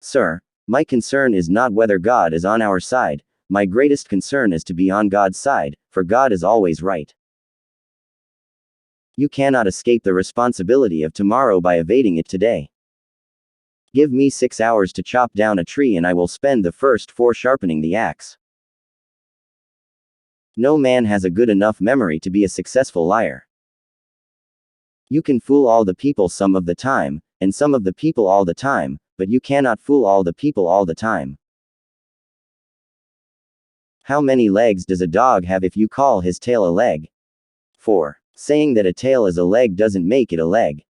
Sir, my concern is not whether God is on our side, my greatest concern is to be on God's side, for God is always right. You cannot escape the responsibility of tomorrow by evading it today. Give me 6 hours to chop down a tree and I will spend the first 4 sharpening the axe. No man has a good enough memory to be a successful liar. You can fool all the people some of the time, and some of the people all the time, but you cannot fool all the people all the time. How many legs does a dog have if you call his tail a leg? 4. Saying that a tail is a leg doesn't make it a leg.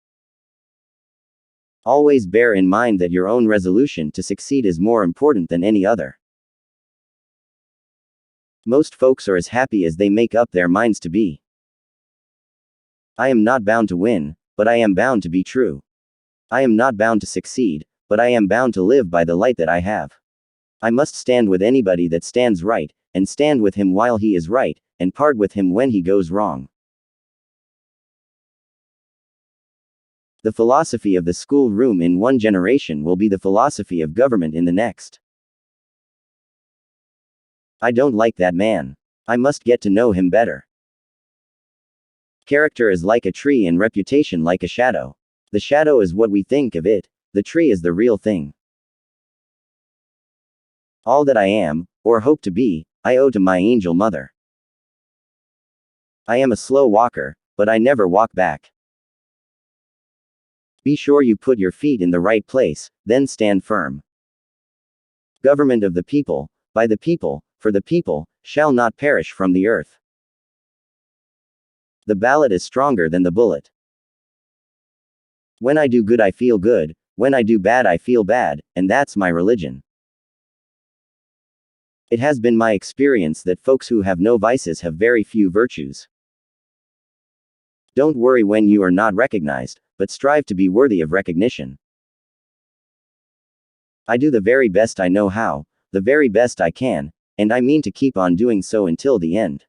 Always bear in mind that your own resolution to succeed is more important than any other. Most folks are as happy as they make up their minds to be. I am not bound to win, but I am bound to be true. I am not bound to succeed, but I am bound to live by the light that I have. I must stand with anybody that stands right, and stand with him while he is right, and part with him when he goes wrong. The philosophy of the school room in one generation will be the philosophy of government in the next. I don't like that man. I must get to know him better. Character is like a tree and reputation like a shadow. The shadow is what we think of it, the tree is the real thing. All that I am, or hope to be, I owe to my angel mother. I am a slow walker, but I never walk back. Be sure you put your feet in the right place, then stand firm. Government of the people, by the people, for the people, shall not perish from the earth. The ballot is stronger than the bullet. When I do good I feel good, when I do bad I feel bad, and that's my religion. It has been my experience that folks who have no vices have very few virtues. Don't worry when you are not recognized, but strive to be worthy of recognition. I do the very best I know how, the very best I can, and I mean to keep on doing so until the end.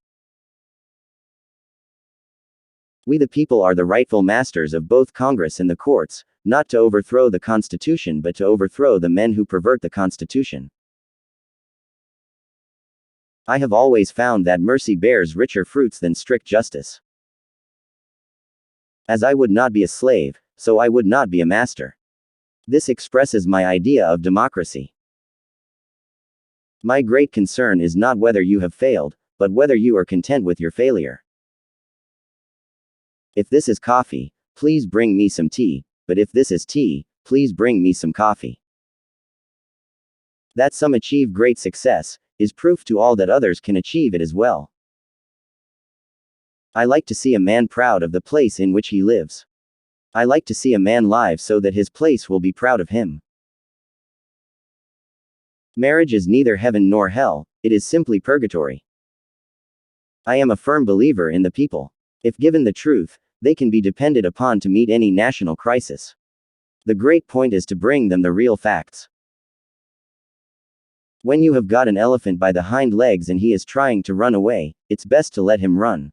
We the people are the rightful masters of both Congress and the courts, not to overthrow the Constitution but to overthrow the men who pervert the Constitution. I have always found that mercy bears richer fruits than strict justice. As I would not be a slave, so I would not be a master. This expresses my idea of democracy. My great concern is not whether you have failed, but whether you are content with your failure. If this is coffee, please bring me some tea, but if this is tea, please bring me some coffee. That some achieve great success, is proof to all that others can achieve it as well. I like to see a man proud of the place in which he lives. I like to see a man live so that his place will be proud of him. Marriage is neither heaven nor hell, it is simply purgatory. I am a firm believer in the people. If given the truth, they can be depended upon to meet any national crisis. The great point is to bring them the real facts. When you have got an elephant by the hind legs and he is trying to run away, it's best to let him run.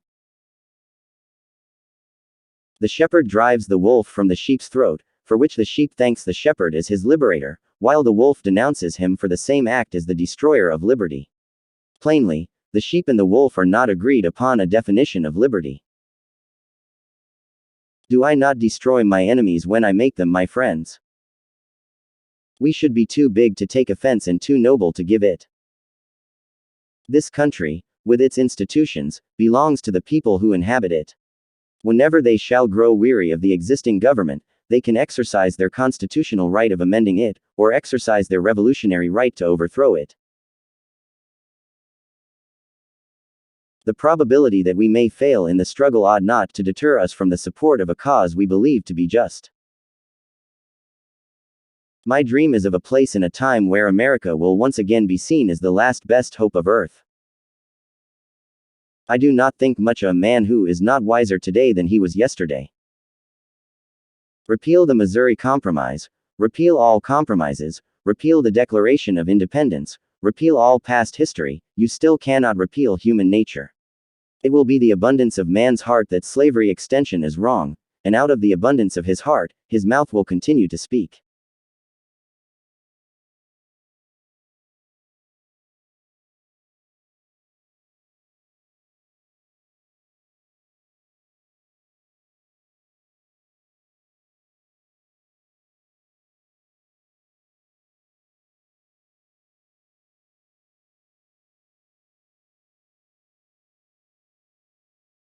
The shepherd drives the wolf from the sheep's throat, for which the sheep thanks the shepherd as his liberator, while the wolf denounces him for the same act as the destroyer of liberty. Plainly, the sheep and the wolf are not agreed upon a definition of liberty. Do I not destroy my enemies when I make them my friends? We should be too big to take offense and too noble to give it. This country, with its institutions, belongs to the people who inhabit it. Whenever they shall grow weary of the existing government, they can exercise their constitutional right of amending it, or exercise their revolutionary right to overthrow it. The probability that we may fail in the struggle ought not to deter us from the support of a cause we believe to be just. My dream is of a place in a time where America will once again be seen as the last best hope of earth. I do not think much of a man who is not wiser today than he was yesterday. Repeal the Missouri Compromise, repeal all compromises, repeal the Declaration of Independence, repeal all past history, you still cannot repeal human nature. It will be the abundance of man's heart that slavery extension is wrong, and out of the abundance of his heart, his mouth will continue to speak.